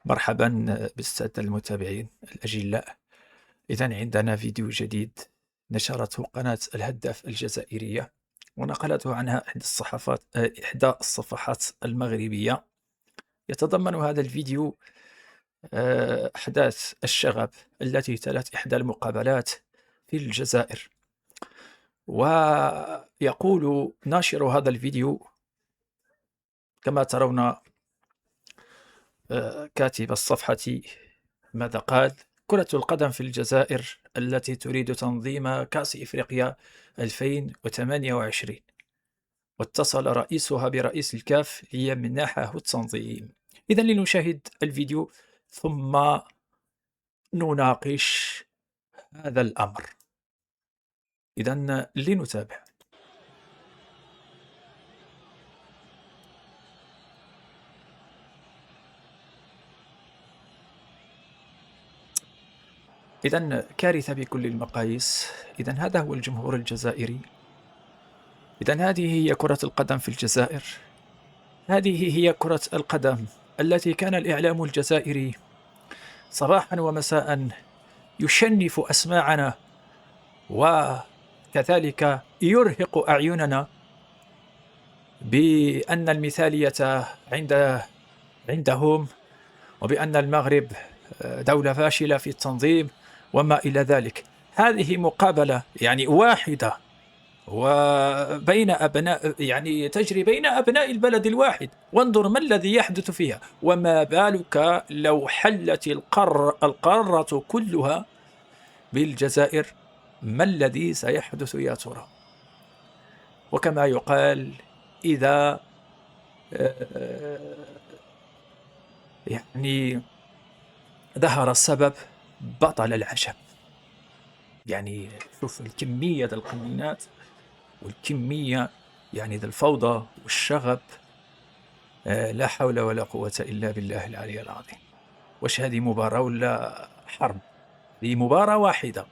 مرحبا بالسادة المتابعين الأجلاء. إذا عندنا فيديو جديد نشرته قناة الهداف الجزائرية، ونقلته عنها إحدى الصفحات المغربية. يتضمن هذا الفيديو أحداث الشغب التي تلت إحدى المقابلات في الجزائر. ويقول ناشر هذا الفيديو كما ترون كاتب الصفحة ماذا قال: كرة القدم في الجزائر التي تريد تنظيم كأس إفريقيا 2028، واتصل رئيسها برئيس الكاف ليمنحه التنظيم. إذا لنشاهد الفيديو ثم نناقش هذا الأمر. إذا لنتابع. إذا كارثة بكل المقاييس. إذا هذا هو الجمهور الجزائري. إذا هذه هي كرة القدم في الجزائر. هذه هي كرة القدم التي كان الإعلام الجزائري صباحا ومساء يشنف أسماعنا، وكذلك يرهق أعيننا بأن المثالية عندهم، وبأن المغرب دولة فاشلة في التنظيم وما إلى ذلك. هذه مقابلة واحدة وبين أبناء، تجري بين أبناء البلد الواحد، وانظر ما الذي يحدث فيها. وما بالك لو حلت القارة كلها بالجزائر؟ ما الذي سيحدث يا ترى؟ وكما يقال، إذا ظهر السبب بطل العجب. شوف الكمية القنينات والكمية الفوضى والشغب. لا حول ولا قوة إلا بالله العلي العظيم. واش هذه مباراة ولا حرب؟ هذه مباراة واحدة.